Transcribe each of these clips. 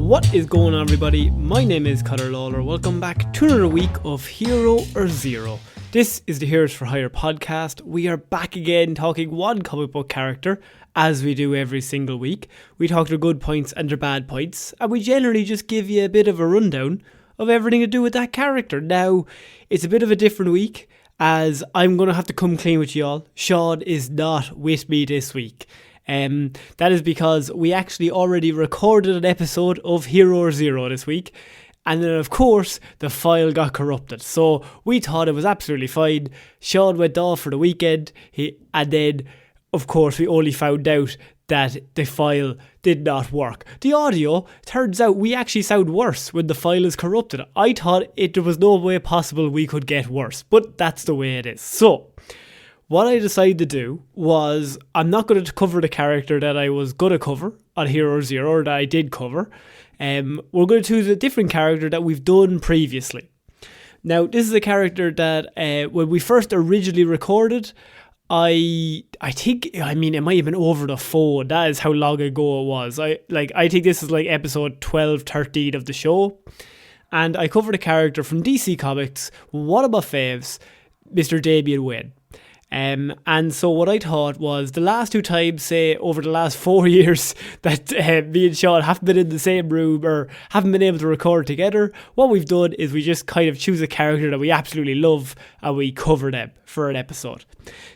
What is going on, everybody? My name is Conor Lawler. Welcome back to another week of Hero or Zero. This is the Heroes for Hire podcast. We are back again talking one comic book character, as we do every single week. We talk their good points and their bad points, and we generally just give you a bit of a rundown of everything to do with that character. Now, it's a bit of a different week, as I'm going to have to come clean with you all. Shaun is not with me this week. That is because we actually already recorded an episode of Hero or Zero this week, and then of course the file got corrupted, so we thought it was absolutely fine. Shaun went off for the weekend, and then of course we only found out that the file did not work. The audio, turns out we actually sound worse when the file is corrupted. I thought there was no way possible we could get worse, but that's the way it is. So what I decided to do was, I'm not going to cover the character that I was going to cover on Hero or Zero, or that I did cover. We're going to choose a different character that we've done previously. Now, this is a character that when we first originally recorded, I think it might have been over the phone. That is how long ago it was. I think this is like episode 12, 13 of the show. And I covered a character from DC Comics, one of my faves, Mr. Damian Wayne. And so what I thought was, the last two times, say over the last 4 years, that me and Shaun haven't been in the same room or haven't been able to record together, what we've done is we just kind of choose a character that we absolutely love and we cover them for an episode.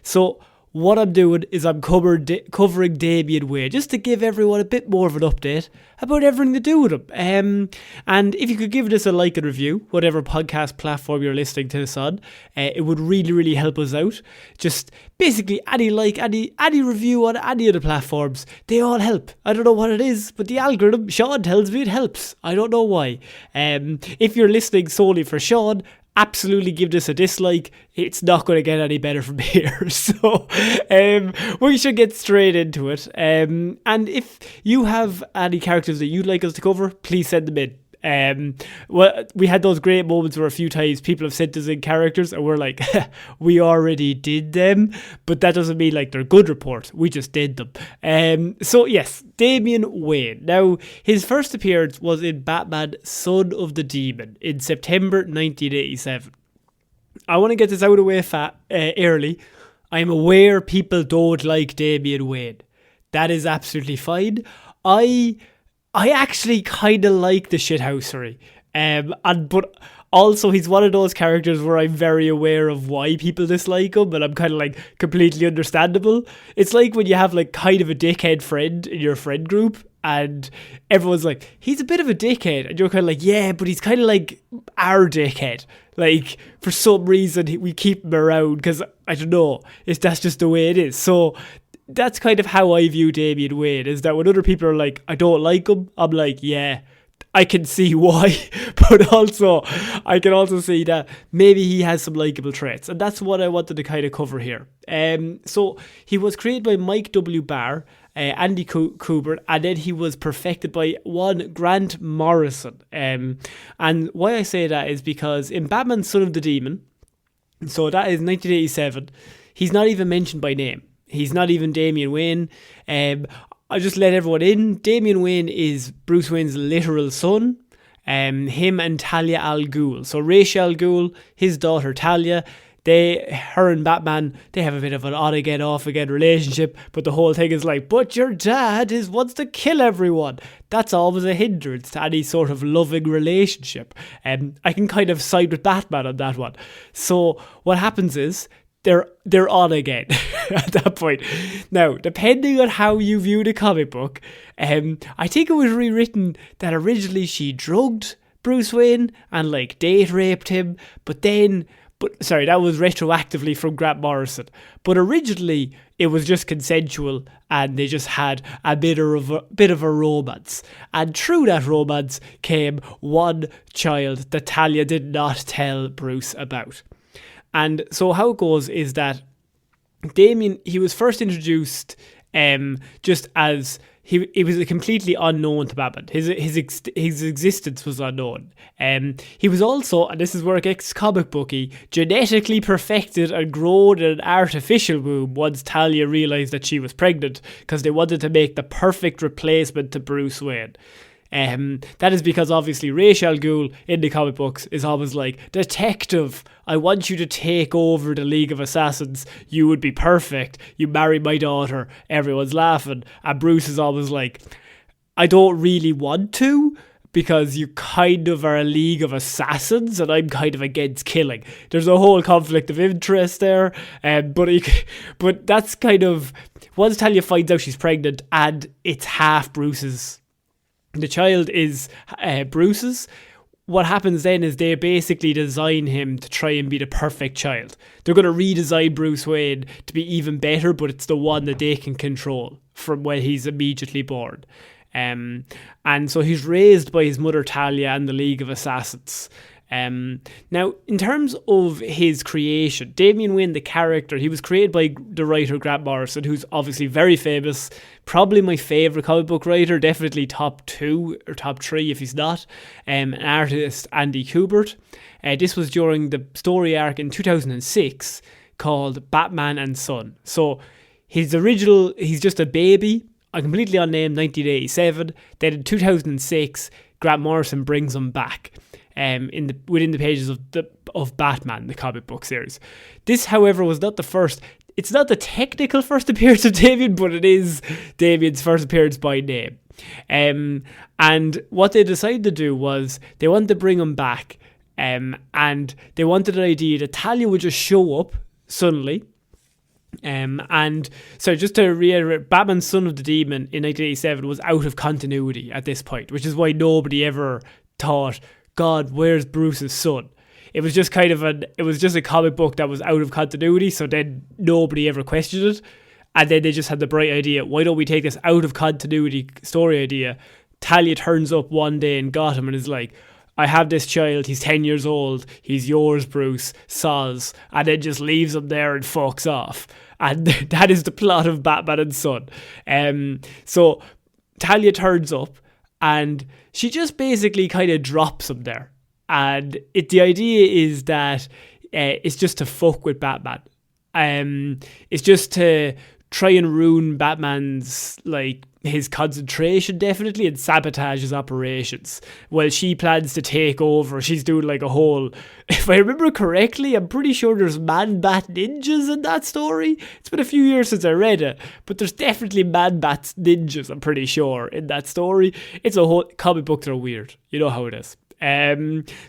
So what I'm doing is I'm covering Damian Wayne, just to give everyone a bit more of an update about everything to do with him. And if you could give this a like and review, whatever podcast platform you're listening to this on, it would really, really help us out. Just basically any review on any of the platforms, they all help. I don't know what it is, but the algorithm, Shaun tells me it helps. I don't know why. If you're listening solely for Shaun, absolutely give this a dislike. It's not going to get any better from here. So we should get straight into it. And if you have any characters that you'd like us to cover, please send them in. Well, we had those great moments where a few times people have sent us in characters and we're like, we already did them, but that doesn't mean like they're good reports. We just did them. So yes, Damian Wayne. Now, his first appearance was in Batman Son of the Demon in September 1987. I want to get this out of the way early. I'm aware people don't like Damian Wayne. That is absolutely fine. I actually kind of like the shithousery, but also he's one of those characters where I'm very aware of why people dislike him, and I'm kind of like completely understandable. It's like when you have like kind of a dickhead friend in your friend group, and everyone's like, he's a bit of a dickhead, and you're kind of like, yeah, but he's kind of like our dickhead. Like, for some reason we keep him around because, I don't know, that's just the way it is. So that's kind of how I view Damian Wayne, is that when other people are like, I don't like him, I'm like, yeah, I can see why, but also I can also see that maybe he has some likable traits, and that's what I wanted to kind of cover here. So he was created by Mike W. Barr, Andy Kubert, and then he was perfected by one Grant Morrison. And why I say that is because in Batman Son of the Demon, so that is 1987, he's not even mentioned by name. He's not even Damian Wayne. I'll just let everyone in. Damian Wayne is Bruce Wayne's literal son. Him and Talia al Ghul. So Ra's al Ghul, his daughter Talia, her and Batman, they have a bit of an on-again, off-again relationship, but the whole thing is like, but your dad wants to kill everyone. That's always a hindrance to any sort of loving relationship. I can kind of side with Batman on that one. So what happens is, they're on again at that point. Now, depending on how you view the comic book, I think it was rewritten that originally she drugged Bruce Wayne and like date raped him, but that was retroactively from Grant Morrison. But originally it was just consensual, and they just had a bit of a romance. And through that romance came one child that Talia did not tell Bruce about. And so how it goes is that Damian, he was first introduced just as he was completely unknown to Batman. His existence was unknown. He was also, and this is where it gets comic booky, genetically perfected and grown in an artificial womb once Talia realised that she was pregnant, because they wanted to make the perfect replacement to Bruce Wayne. That is because obviously Ra's al Ghul in the comic books is always like, detective, I want you to take over the League of Assassins. You would be perfect. You marry my daughter. Everyone's laughing. And Bruce is always like, I don't really want to, because you kind of are a League of Assassins and I'm kind of against killing. There's a whole conflict of interest there. But that's kind of, once Talia finds out she's pregnant and it's half Bruce's, the child is Bruce's, what happens then is they basically design him to try and be the perfect child. They're going to redesign Bruce Wayne to be even better, but it's the one that they can control from when he's immediately born. And so he's raised by his mother Talia and the League of Assassins. Now, in terms of his creation, Damian Wayne, the character, he was created by the writer Grant Morrison, who's obviously very famous, probably my favourite comic book writer, definitely top 2 or top 3 if he's not, an artist, Andy Kubert. This was during the story arc in 2006 called Batman and Son. So he's just a baby, a completely unnamed 1987. Then in 2006, Grant Morrison brings him back within the pages of Batman, the comic book series. This, however, was not the first. It's not the technical first appearance of Damian, but it is Damian's first appearance by name. And what they decided to do was they wanted to bring him back, and they wanted an idea that Talia would just show up suddenly. And so just to reiterate, Batman Son of the Demon in 1987 was out of continuity at this point, which is why nobody ever thought, God, where's Bruce's son? It was just a comic book that was out of continuity, so then nobody ever questioned it. And then they just had the bright idea, why don't we take this out of continuity story idea? Talia turns up one day in Gotham and is like, I have this child, he's 10 years old, he's yours, Bruce, soz, and then just leaves him there and fucks off. And that is the plot of Batman and Son. So Talia turns up and she just basically kind of drops him there. And the idea is that it's just to fuck with Batman. It's just to try and ruin Batman's, his concentration, definitely, and sabotage his operations. Well, she plans to take over. She's doing a whole, if I remember correctly, I'm pretty sure there's man-bat ninjas in that story. It's been a few years since I read it, but there's definitely man-bat ninjas, I'm pretty sure, in that story. It's a whole, comic books are weird. You know how it is.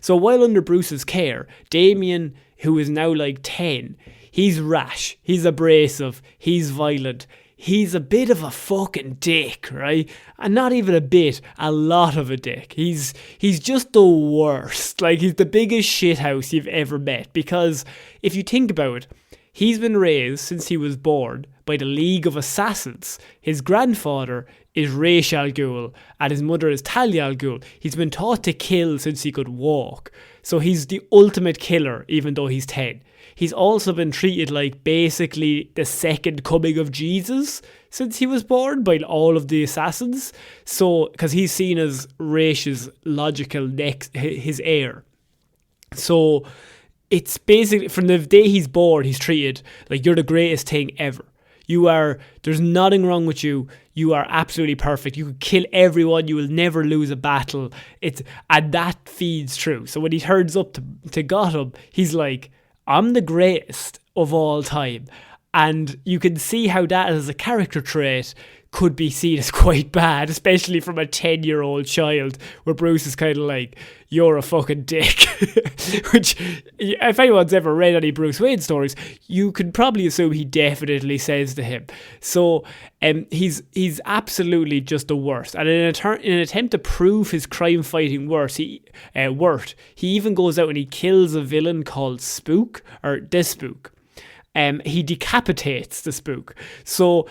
So while under Bruce's care, Damian, who is now 10, he's rash, he's abrasive, he's violent, he's a bit of a fucking dick, right? And not even a bit, a lot of a dick. He's just the worst. He's the biggest shithouse you've ever met. Because if you think about it, he's been raised since he was born by the League of Assassins. His grandfather is Ra's al Ghul and his mother is Talia al Ghul. He's been taught to kill since he could walk. So he's the ultimate killer even though he's 10. He's also been treated like basically the second coming of Jesus since he was born by all of the assassins. So, because he's seen as Raish's logical his heir. So, it's basically, from the day he's born, he's treated like you're the greatest thing ever. There's nothing wrong with you. You are absolutely perfect. You could kill everyone. You will never lose a battle. And that feeds through. So when he turns up to Gotham, he's like, I'm the greatest of all time. And you can see how that as a character trait could be seen as quite bad, especially from a 10-year-old child, where Bruce is kind of like, you're a fucking dick. Which, if anyone's ever read any Bruce Wayne stories, you can probably assume he definitely says to him. So he's absolutely just the worst. And in an attempt to prove his crime-fighting worth, he even goes out and he kills a villain called Spook, or the Spook. He decapitates the Spook. So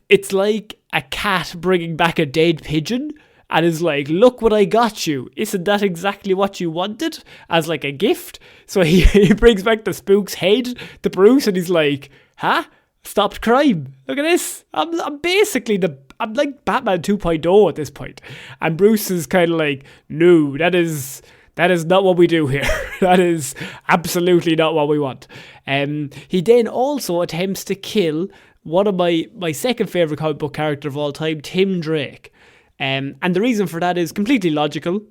it's like a cat bringing back a dead pigeon and is like, look what I got you. Isn't that exactly what you wanted? As a gift. So he brings back the Spook's head to Bruce and he's like, huh? Stopped crime. Look at this. I'm basically I'm like Batman 2.0 at this point. And Bruce is kind of like, no, that is not what we do here. That is absolutely not what we want. He then also attempts to kill one of my second favourite comic book character of all time, Tim Drake. And the reason for that is completely logical.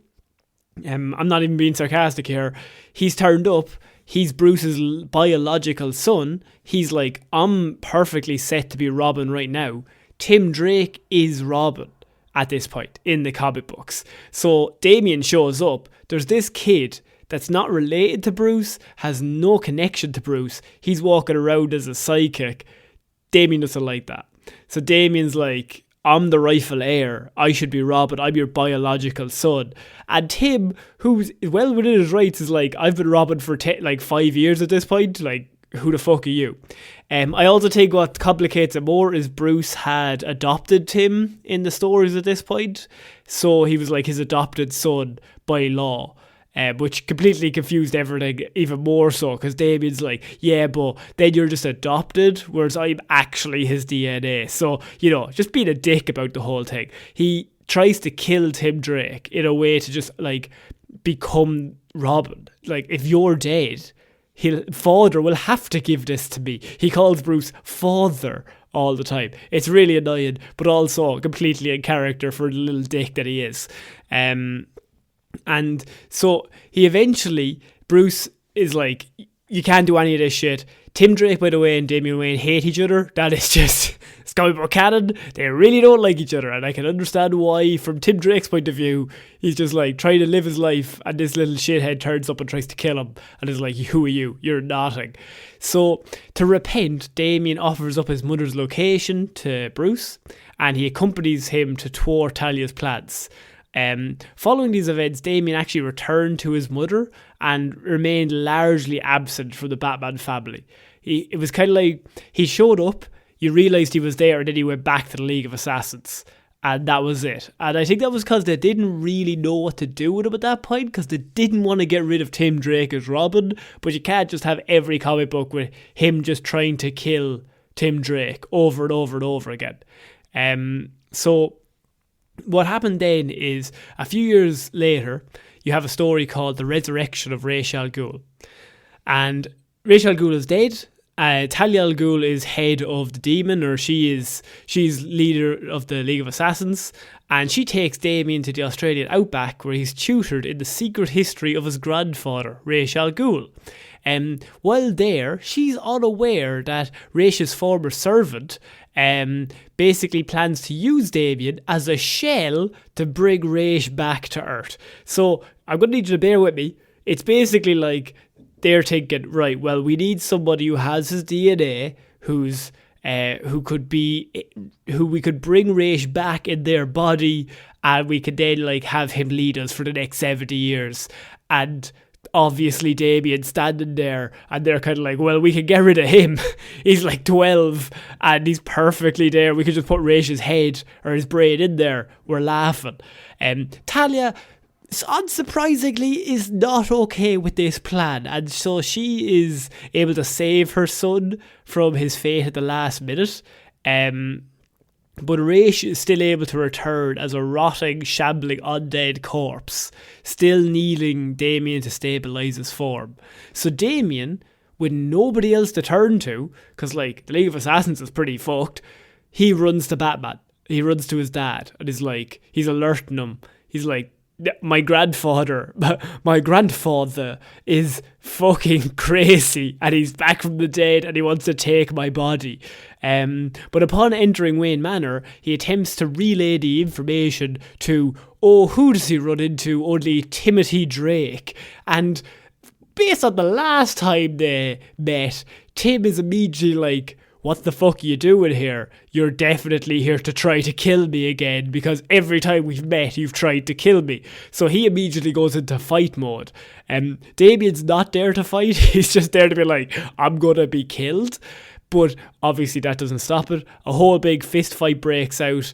I'm not even being sarcastic here. He's turned up. He's Bruce's biological son. He's like, I'm perfectly set to be Robin right now. Tim Drake is Robin at this point in the comic books. So Damian shows up. There's this kid that's not related to Bruce, has no connection to Bruce. He's walking around as a sidekick. Damian doesn't like that. So Damian's like, I'm the rightful heir. I should be Robin. I'm your biological son. And Tim, who's well within his rights, is like, I've been Robin for 5 years at this point. Like, who the fuck are you? I also think what complicates it more is Bruce had adopted Tim in the stories at this point. So he was like his adopted son by law. Which completely confused everything even more so, because Damian's like, yeah, but then you're just adopted, whereas I'm actually his DNA. So, just being a dick about the whole thing. He tries to kill Tim Drake in a way to just, become Robin. Like, if you're dead, father will have to give this to me. He calls Bruce father all the time. It's really annoying, but also completely in character for the little dick that he is. And so Bruce is like, you can't do any of this shit. Tim Drake, by the way, and Damian Wayne hate each other. That is just, it's comic book canon. They really don't like each other. And I can understand why, from Tim Drake's point of view, he's just like trying to live his life. And this little shithead turns up and tries to kill him. And is like, who are you? You're nothing. So to repent, Damian offers up his mother's location to Bruce. And he accompanies him to thwart Talia's plans. Following these events, Damian actually returned to his mother and remained largely absent from the Batman family. It was kind of like he showed up, you realised he was there, and then he went back to the League of Assassins. And that was it. And I think that was because they didn't really know what to do with him at that point, because they didn't want to get rid of Tim Drake as Robin. But you can't just have every comic book with him just trying to kill Tim Drake over and over and over again. So what happened then is, a few years later, you have a story called The Resurrection of Ra's al Ghul. And Ra's al Ghul is dead. Talia al Ghul is head of the demon, or she's leader of the League of Assassins. And she takes Damian to the Australian outback, where he's tutored in the secret history of his grandfather, Ra's al Ghul. While there, she's unaware that Ra's former servant basically plans to use Damian as a shell to bring Ra's back to Earth. So I'm going to need you to bear with me. It's basically like they're thinking, right, well, we need somebody who has his DNA, who we could bring Ra's back in their body, and we could then have him lead us for the next 70 years. And obviously Damian standing there, and they're kind of like, well, we can get rid of him. He's 12 and he's perfectly there. We could just put Ra's head or his brain in there. We're laughing. Talia, unsurprisingly, is not okay with this plan, and so she is able to save her son from his fate at the last minute. But Ra's is still able to return as a rotting, shambling, undead corpse, still needing Damian to stabilise his form. So Damian, with nobody else to turn to, because the League of Assassins is pretty fucked, he runs to Batman. He runs to his dad, and he's alerting him. He's like, my grandfather is fucking crazy, and he's back from the dead, and he wants to take my body. But upon entering Wayne Manor, he attempts to relay the information to, who does he run into? Only Timothy Drake. And based on the last time they met, Tim is immediately like, what the fuck are you doing here? You're definitely here to try to kill me again, because every time we've met, you've tried to kill me. So he immediately goes into fight mode. Damian's not there to fight. He's just there to be like, I'm gonna be killed. But obviously that doesn't stop it. A whole big fist fight breaks out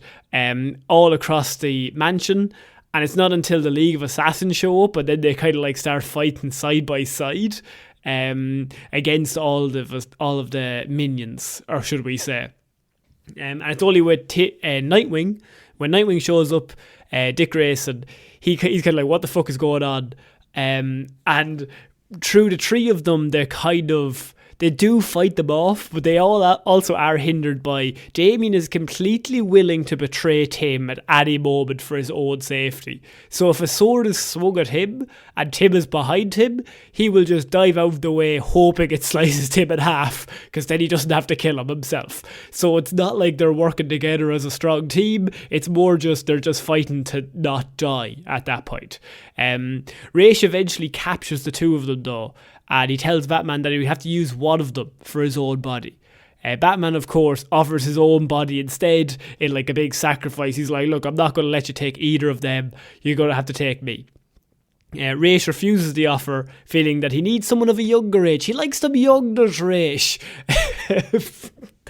all across the mansion. And it's not until the League of Assassins show up, and then they kind of start fighting side by side. Against all of the minions, or should we say. And it's only with Nightwing. When Nightwing shows up, Dick Grayson, he's kind of like, what the fuck is going on? And through the three of them, they're they do fight them off, but they all also are hindered by Damian is completely willing to betray Tim at any moment for his own safety. So if a sword is swung at him and Tim is behind him, he will just dive out of the way hoping it slices Tim in half, because then he doesn't have to kill him himself. So it's not like they're working together as a strong team, it's more just they're just fighting to not die at that point. Raish eventually captures the two of them though, and he tells Batman that he would have to use one of them for his own body. Batman, of course, offers his own body instead in like a big sacrifice. He's like, look, I'm not going to let you take either of them. You're going to have to take me. Raish refuses the offer, feeling that he needs someone of a younger age. He likes them younger, Raish.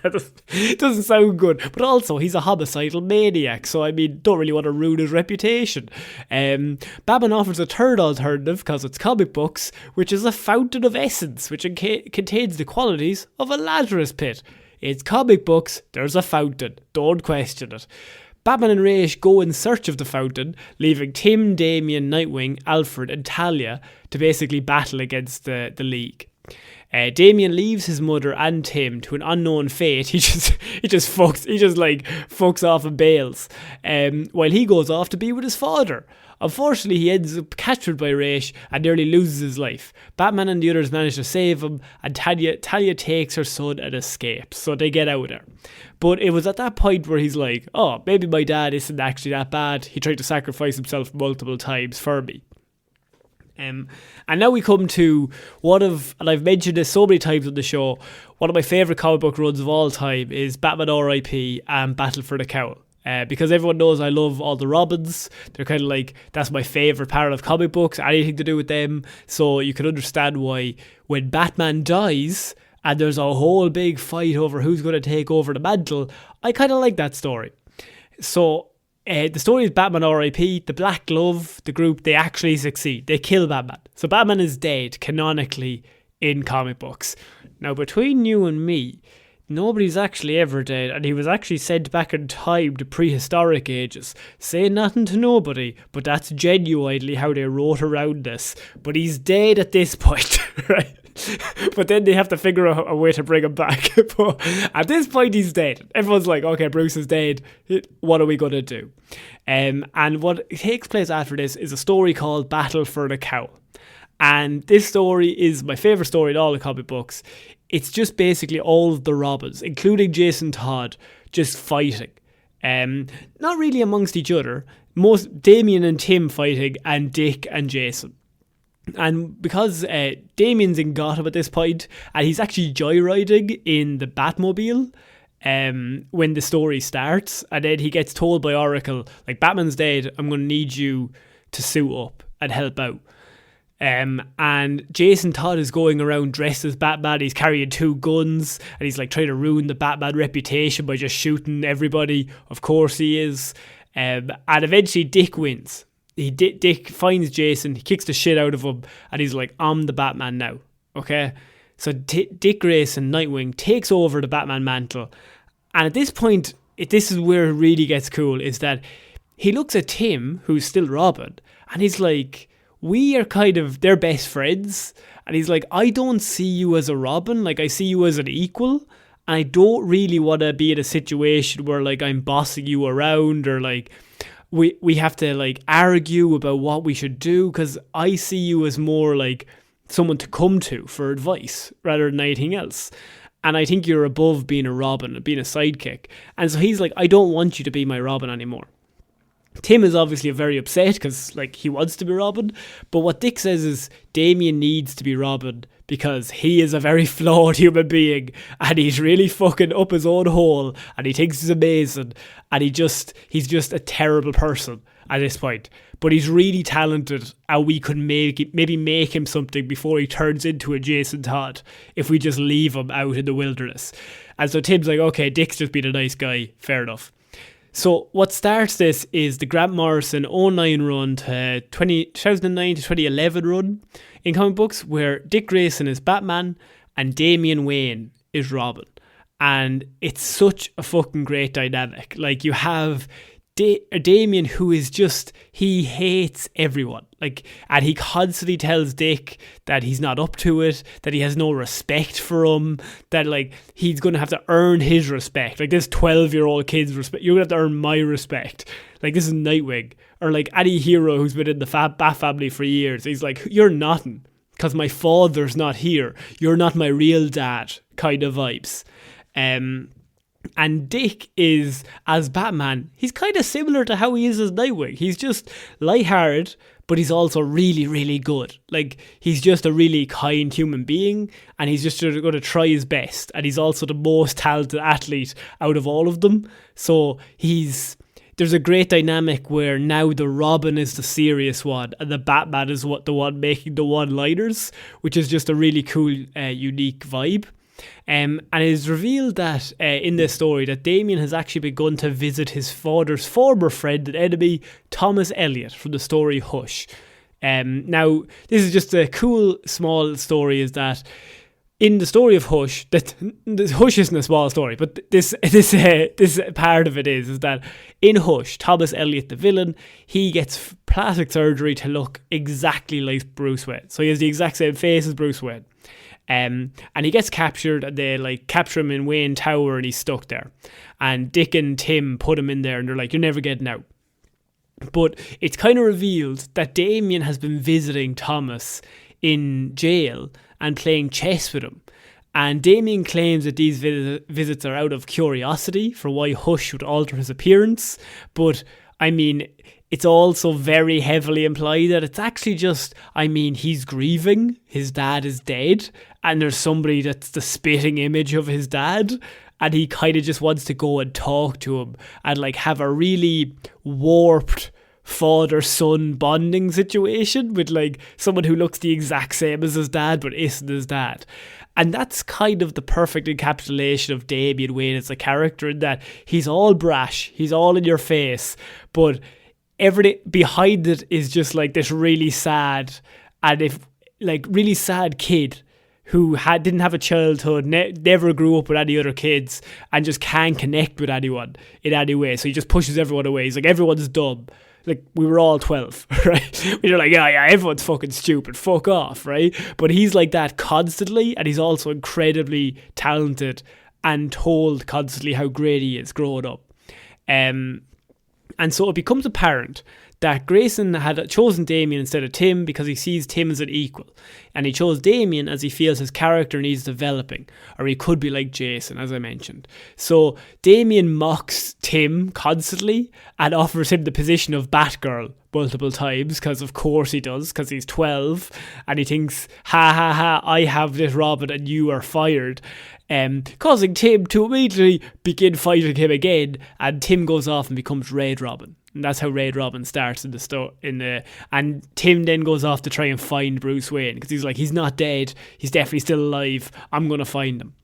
That doesn't sound good. But also, he's a homicidal maniac, so I mean, don't really want to ruin his reputation. Batman offers a third alternative, because it's comic books, which is a fountain of essence, which contains the qualities of a Lazarus pit. It's comic books, there's a fountain. Don't question it. Batman and Raish go in search of the fountain, leaving Tim, Damian, Nightwing, Alfred and Talia to basically battle against the League. Damian leaves his mother and Tim to an unknown fate. He just fucks off and bails, while he goes off to be with his father. Unfortunately, he ends up captured by Raish and nearly loses his life. Batman and the others manage to save him, and Talia takes her son and escapes, so they get out of there. But it was at that point where he's like, oh, maybe my dad isn't actually that bad. He tried to sacrifice himself multiple times for me. And now we come to and I've mentioned this so many times on the show, one of my favourite comic book runs of all time is Batman R.I.P. and Battle for the Cowl. Because everyone knows I love all the Robins. They're kind of like, that's my favourite part of comic books, anything to do with them. So you can understand why when Batman dies and there's a whole big fight over who's going to take over the mantle, I kind of like that story. So the story is Batman R.I.P. The Black Glove, the group, they actually succeed. They kill Batman. So Batman is dead, canonically, in comic books. Now, between you and me, nobody's actually ever dead, and he was actually sent back in time to prehistoric ages. Say nothing to nobody, but that's genuinely how they wrote around this. But he's dead at this point, right? But then they have to figure out a way to bring him back. But at this point, he's dead. Everyone's like, okay, Bruce is dead. What are we going to do? And what takes place after this is a story called Battle for the Cowl. And this story is my favourite story in all the comic books. It's just basically all of the Robins, including Jason Todd, just fighting. Not really amongst each other. Most Damian and Tim fighting, and Dick and Jason. And because Damian's in Gotham at this point, and he's actually joyriding in the Batmobile when the story starts, and then he gets told by Oracle, like, Batman's dead, I'm going to need you to suit up and help out. And Jason Todd is going around dressed as Batman. He's carrying 2 guns, and he's like trying to ruin the Batman reputation by just shooting everybody. Of course he is. And eventually Dick wins. Dick finds Jason, he kicks the shit out of him, and he's like, I'm the Batman now. Okay? So Dick Grayson, Nightwing, takes over the Batman mantle. And at this point, this is where it really gets cool, is that he looks at Tim, who's still Robin, and he's like, we are kind of, they're best friends. And he's like, I don't see you as a Robin, like I see you as an equal. And I don't really want to be in a situation where like I'm bossing you around, or like we have to like argue about what we should do, because I see you as more like someone to come to for advice rather than anything else. And I think you're above being a Robin, being a sidekick. And so he's like, I don't want you to be my Robin anymore. Tim is obviously very upset because like he wants to be Robin, but what Dick says is Damian needs to be Robin because he is a very flawed human being, and he's really fucking up his own hole, and he thinks he's amazing, and he's just a terrible person at this point. But he's really talented, and we could maybe make him something before he turns into a Jason Todd if we just leave him out in the wilderness. And so Tim's like, okay, Dick's just been a nice guy, fair enough. So what starts this is the Grant Morrison 09 run to 2009 to 2011 run in comic books, where Dick Grayson is Batman and Damian Wayne is Robin. And it's such a fucking great dynamic. Like, you have Damian, who is just, he hates everyone. Like, and he constantly tells Dick that he's not up to it, that he has no respect for him, that like he's going to have to earn his respect. Like, this 12-year-old kid's respect, you're going to have to earn my respect. Like, this is Nightwing, or like any hero who's been in the Bat family for years. He's like, you're nothing, because my father's not here. You're not my real dad, kind of vibes. And Dick is, as Batman, he's kind of similar to how he is as Nightwing. He's just lighthearted, but he's also really, really good. Like, he's just a really kind human being, and he's just going to try his best. And he's also the most talented athlete out of all of them. So there's a great dynamic where now the Robin is the serious one, and the Batman is the one making the one-liners, which is just a really cool, unique vibe. And it is revealed that in this story that Damian has actually begun to visit his father's former friend and enemy, Thomas Elliot, from the story Hush. Now, this is just a cool small story, is that in the story of Hush, that Hush isn't a small story, but this part of it is that in Hush, Thomas Elliot, the villain, he gets plastic surgery to look exactly like Bruce Wayne. So he has the exact same face as Bruce Wayne. And he gets captured, and they like capture him in Wayne Tower, and he's stuck there. And Dick and Tim put him in there, and they're like, you're never getting out. But it's kind of revealed that Damian has been visiting Thomas in jail and playing chess with him. And Damian claims that these visits are out of curiosity for why Hush would alter his appearance. But, I mean, it's also very heavily implied that it's actually just, I mean, he's grieving. His dad is dead. And there's somebody that's the spitting image of his dad. And he kind of just wants to go and talk to him and like have a really warped father-son bonding situation with like someone who looks the exact same as his dad but isn't his dad. And that's kind of the perfect encapsulation of Damian Wayne as a character, in that he's all brash, he's all in your face, but everything behind it is just like this really sad really sad kid who didn't have a childhood, never grew up with any other kids, and just can't connect with anyone in any way. So he just pushes everyone away. He's like, everyone's dumb. Like, we were all 12, right? We're like, yeah, everyone's fucking stupid. Fuck off, right? But he's like that constantly, and he's also incredibly talented and told constantly how great he is growing up. And so it becomes apparent that Grayson had chosen Damian instead of Tim because he sees Tim as an equal. And he chose Damian as he feels his character needs developing, or he could be like Jason, as I mentioned. So Damian mocks Tim constantly and offers him the position of Batgirl multiple times, because of course he does, because he's 12 and he thinks, ha ha ha, I have this Robin and you are fired. Causing Tim to immediately begin fighting him again, and Tim goes off and becomes Red Robin. And that's how Red Robin starts in the story. And Tim then goes off to try and find Bruce Wayne, because he's like, he's not dead, he's definitely still alive, I'm going to find him.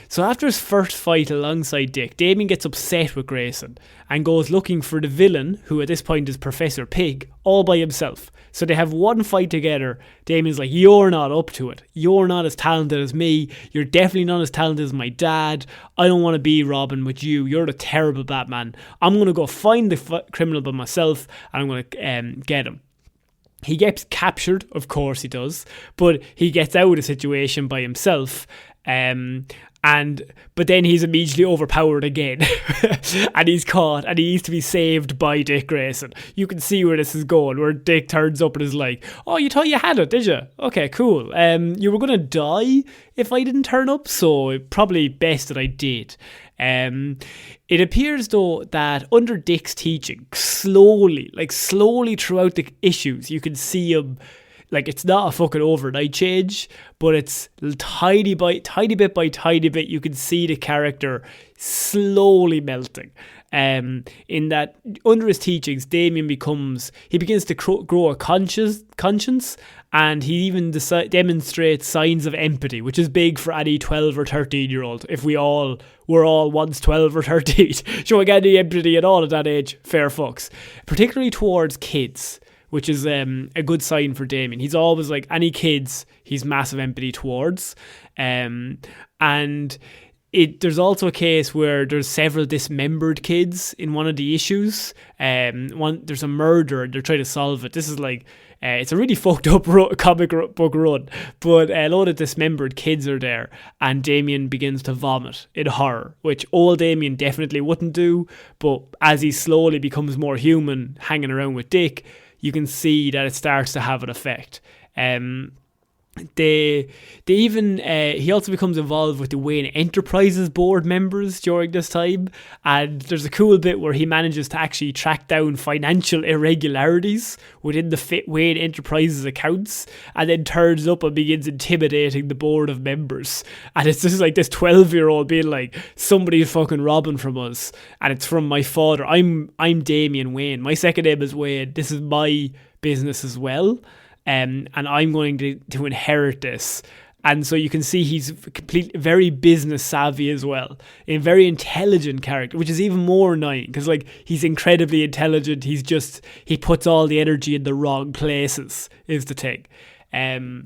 So after his first fight alongside Dick, Damian gets upset with Grayson and goes looking for the villain, who at this point is Professor Pig, all by himself. So they have one fight together. Damian's like, you're not up to it. You're not as talented as me. You're definitely not as talented as my dad. I don't want to be Robin with you. You're the terrible Batman. I'm going to go find the criminal by myself, and I'm going to get him. He gets captured, of course he does, but he gets out of the situation by himself. But then he's immediately overpowered again and he's caught, and he needs to be saved by Dick Grayson. You can see where this is going, where Dick turns up and is like, oh, you thought you had it, did you? Okay, cool. You were going to die if I didn't turn up, so probably best that I did. It appears though that under Dick's teaching, slowly throughout the issues, you can see him. Like, it's not a fucking overnight change, but it's tiny bit by tiny bit, you can see the character slowly melting. In that, under his teachings, Damian begins to grow a conscience, and he even demonstrates signs of empathy, which is big for any 12 or 13 year old. If were all once 12 or 13, showing any empathy at all at that age, fair fucks. Particularly towards kids, which is a good sign for Damian. He's always like, any kids, he's massive empathy towards. And there's also a case where there's several dismembered kids in one of the issues. There's a murder and they're trying to solve it. This is like, it's a really fucked up comic book run, but a lot of dismembered kids are there, and Damian begins to vomit in horror, which old Damian definitely wouldn't do, but as he slowly becomes more human, hanging around with Dick, you can see that it starts to have an effect. They even he also becomes involved with the Wayne Enterprises board members during this time, and there's a cool bit where he manages to actually track down financial irregularities within the Wayne Enterprises accounts, and then turns up and begins intimidating the board of members. And it's just like this 12-year-old being like, somebody's fucking robbing from us, and it's from my father. I'm Damian Wayne. My second name is Wayne. This is my business as well. And I'm going to inherit this. And so you can see he's very business savvy as well. A very intelligent character, which is even more annoying because like he's incredibly intelligent. He puts all the energy in the wrong places is the thing. And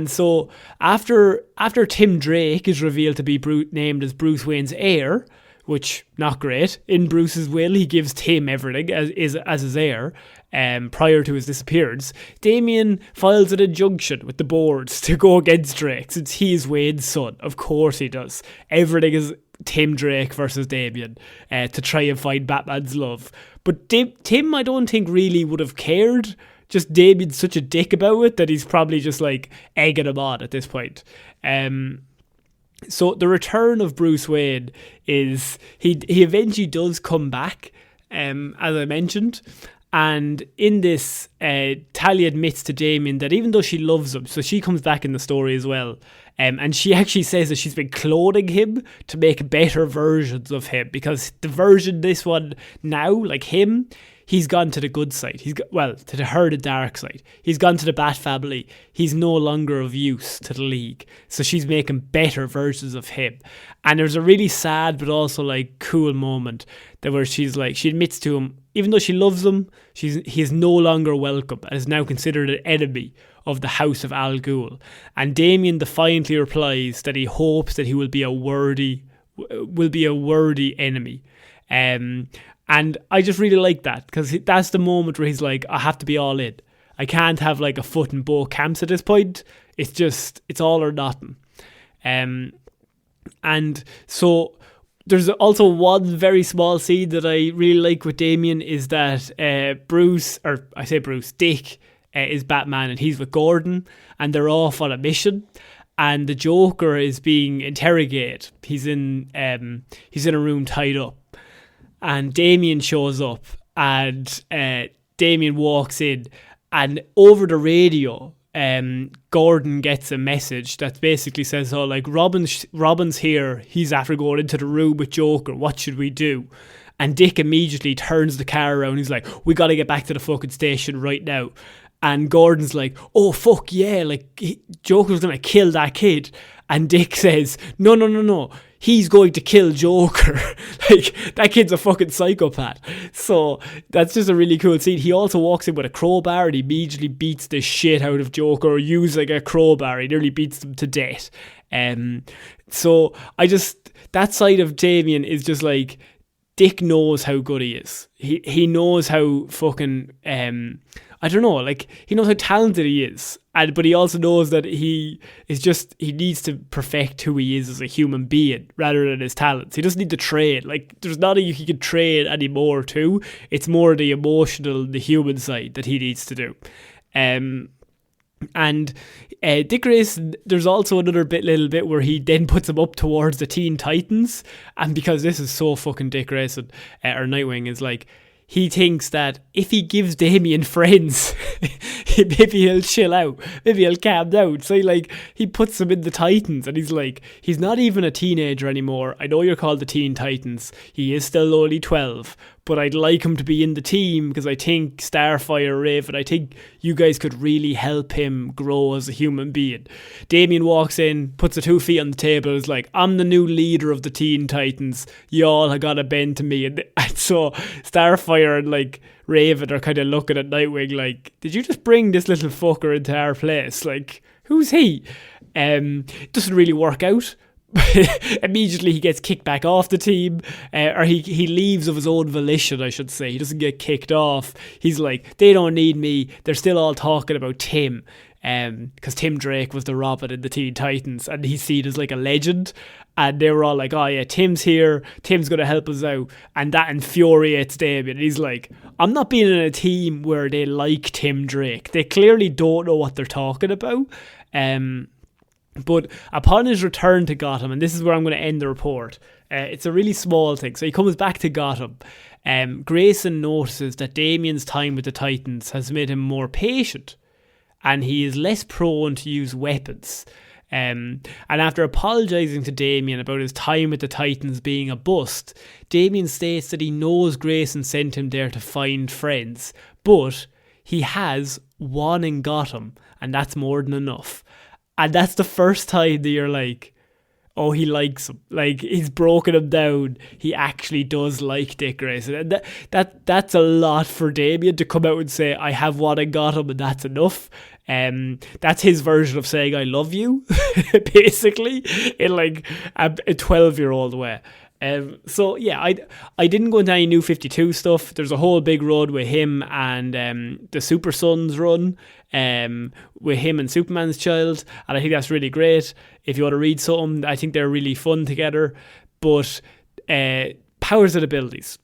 so after Tim Drake is revealed to be named as Bruce Wayne's heir, which not great. In Bruce's will, he gives Tim everything as his heir. Prior to his disappearance, Damian files an injunction with the boards to go against Drake since he is Wayne's son. Of course he does. Everything is Tim Drake versus Damian to try and find Batman's love. But Tim, I don't think really would have cared. Just Damian's such a dick about it that he's probably just like egging him on at this point. So the return of Bruce Wayne is he eventually does come back, as I mentioned. And in this, Talia admits to Damian that even though she loves him, so she comes back in the story as well, and she actually says that she's been cloning him to make better versions of him, because the version, this one now, like him, he's gone to the good side. To the dark side. He's gone to the Bat family. He's no longer of use to the League. So she's making better versions of him. And there's a really sad but also like cool moment where she's like, she admits to him, even though she loves him, he is no longer welcome and is now considered an enemy of the House of Al Ghul. And Damian defiantly replies that he hopes that he will be a worthy enemy. And I just really like that because that's the moment where he's like, I have to be all in. I can't have like a foot in both camps at this point. It's all or nothing. And so there's also one very small scene that I really like with Damian is that Dick is Batman and he's with Gordon and they're off on a mission. And the Joker is being interrogated. He's in a room tied up. And Damian shows up and Damian walks in and over the radio Gordon gets a message that basically says, oh, like Robin's here, he's after going into the room with Joker, what should we do? And Dick immediately turns the car around, he's like, we gotta get back to the fucking station right now. And Gordon's like, oh fuck yeah, like Joker's gonna kill that kid. And Dick says, no, he's going to kill Joker. Like, that kid's a fucking psychopath. So that's just a really cool scene. He also walks in with a crowbar and he immediately beats the shit out of Joker using a crowbar. He nearly beats them to death. So that side of Damian is just like, Dick knows how good he is. He knows how fucking, I don't know, like, he knows how talented he is. But he also knows that he needs to perfect who he is as a human being rather than his talents. He doesn't need to train. Like, there's nothing he can train anymore too. It's more the emotional, the human side that he needs to do. And Dick Grayson, there's also another little bit where he then puts him up towards the Teen Titans. And because this is so fucking Dick Grayson, or Nightwing, is like, he thinks that if he gives Damian friends, maybe he'll chill out. Maybe he'll calm down. So he puts him in the Titans and he's like, he's not even a teenager anymore. I know you're called the Teen Titans. He is still only 12. But I'd like him to be in the team because I think Starfire, Raven, I think you guys could really help him grow as a human being. Damian walks in, puts the 2 feet on the table, is like, I'm the new leader of the Teen Titans. Y'all have got to bend to me. And so Starfire and like Raven are kind of looking at Nightwing like, did you just bring this little fucker into our place? Like, who's he? It doesn't really work out. immediately he gets kicked back off the team, or he leaves of his own volition, I should say. He doesn't get kicked off. He's like, they don't need me. They're still all talking about Tim, because Tim Drake was the Robin in the Teen Titans, and he's seen as like a legend. And they were all like, oh yeah, Tim's here, Tim's going to help us out. And that infuriates Damian. And he's like, I'm not being in a team where they like Tim Drake. They clearly don't know what they're talking about. But upon his return to Gotham, and this is where I'm going to end the report, it's a really small thing. So he comes back to Gotham. Grayson notices that Damian's time with the Titans has made him more patient, and he is less prone to use weapons. And after apologising to Damian about his time with the Titans being a bust, Damian states that he knows Grayson sent him there to find friends, but he has one in Gotham, and that's more than enough. And that's the first time that you're like, oh, he likes him. Like, he's broken him down. He actually does like Dick Grayson. And that's a lot for Damian to come out and say, I have one in Gotham, and that's enough. That's his version of saying I love you, basically, in like a 12-year-old way. So yeah, I didn't go into any New 52 stuff. There's a whole big run with him and the Super Sons run, with him and Superman's Child, and I think that's really great. If you want to read something, I think they're really fun together. But powers and abilities.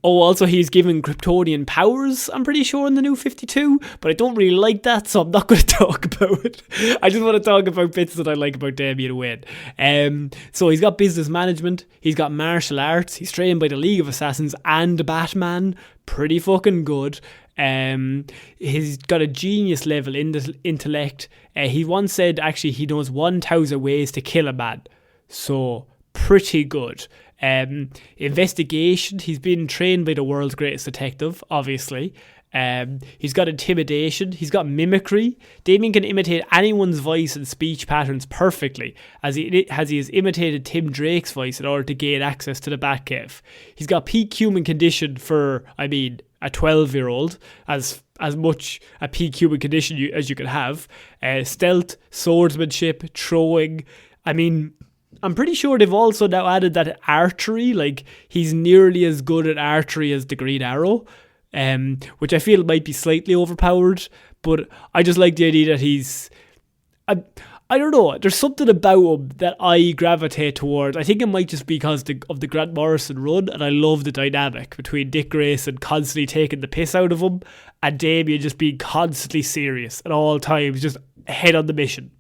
Oh, also he's given Kryptonian powers, I'm pretty sure, in the New 52, but I don't really like that, so I'm not going to talk about it. I just want to talk about bits that I like about Damian Wayne. So he's got business management, he's got martial arts, he's trained by the League of Assassins and Batman, pretty fucking good. He's got a genius level intellect. He once said, actually, he knows 1,000 ways to kill a man, so pretty good. Investigation, he's been trained by the world's greatest detective, obviously. He's got intimidation, he's got mimicry. Damian can imitate anyone's voice and speech patterns perfectly, as he has imitated Tim Drake's voice in order to gain access to the Batcave. He's got peak human condition for, a 12-year-old, as much a peak human condition as you could have. Stealth, swordsmanship, throwing. I'm pretty sure they've also now added that archery, like he's nearly as good at archery as the Green Arrow, which I feel might be slightly overpowered, but I just like the idea that he's, I don't know, there's something about him that I gravitate towards. I think it might just be because of the Grant Morrison run, and I love the dynamic between Dick Grayson constantly taking the piss out of him and Damian just being constantly serious at all times, just head on the mission.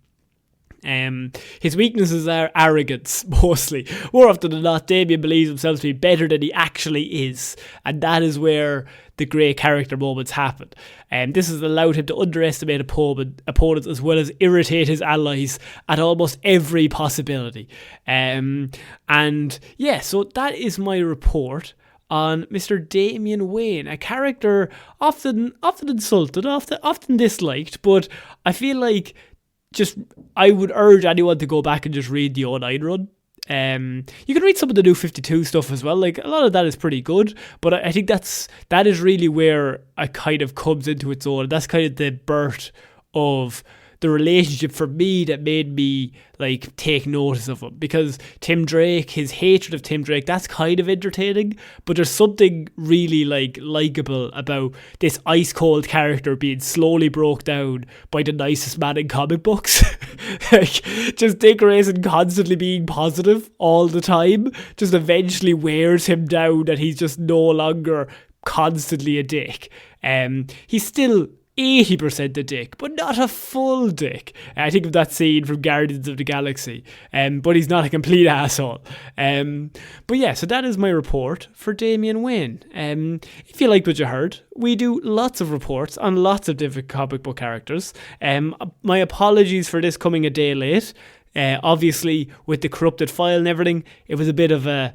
His weaknesses are arrogance, mostly. More often than not, Damian believes himself to be better than he actually is, and that is where the great character moments happen. This has allowed him to underestimate opponents as well as irritate his allies at almost every possibility. So that is my report on Mr. Damian Wayne, a character often insulted, often disliked, but I feel like I would urge anyone to go back and just read the 09 run. You can read some of the New 52 stuff as well. Like, a lot of that is pretty good, but I think that is really where it kind of comes into its own. That's kind of the birth of the relationship for me that made me like take notice of him, because Tim Drake, his hatred of Tim Drake, that's kind of entertaining, but there's something really likable about this ice cold character being slowly broke down by the nicest man in comic books. Like, just Dick Grayson constantly being positive all the time just eventually wears him down, and he's just no longer constantly a dick. He's still 80% a dick, but not a full dick. I think of that scene from Guardians of the Galaxy, but he's not a complete asshole. But yeah, so that is my report for Damian Wayne. If you liked what you heard, we do lots of reports on lots of different comic book characters. My apologies for this coming a day late. Obviously, with the corrupted file and everything, it was a bit of a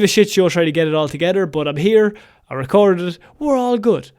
shit show trying to get it all together, but I'm here, I recorded it, we're all good.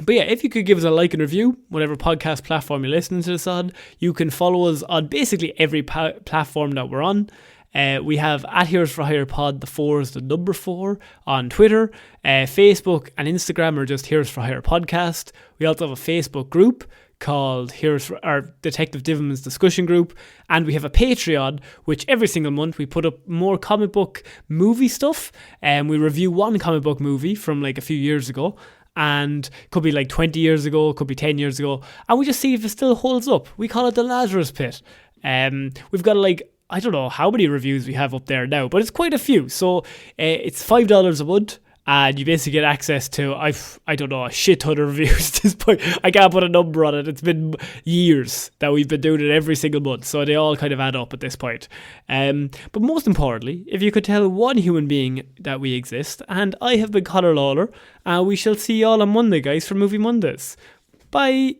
But yeah, if you could give us a like and review, whatever podcast platform you're listening to this on, you can follow us on basically every platform that we're on. We have at Heroes for Hire Pod, the 4 is the number 4 on Twitter. Facebook and Instagram are just Heroes for Hire Podcast. We also have a Facebook group called Heroes for our Detective Divilman's discussion group, and we have a Patreon, which every single month we put up more comic book movie stuff, and we review one comic book movie from like a few years ago, and could be like 20 years ago, could be 10 years ago, and we just see if it still holds up. We call it the Lazarus Pit. We've got like, I don't know how many reviews we have up there now, but it's quite a few. So it's $5 a month, and you basically get access to, I don't know, a shit ton of reviews at this point. I can't put a number on it. It's been years that we've been doing it every single month, so they all kind of add up at this point. But most importantly, if you could tell one human being that we exist, and I have been Conor Lawler, we shall see you all on Monday, guys, for Movie Mondays. Bye!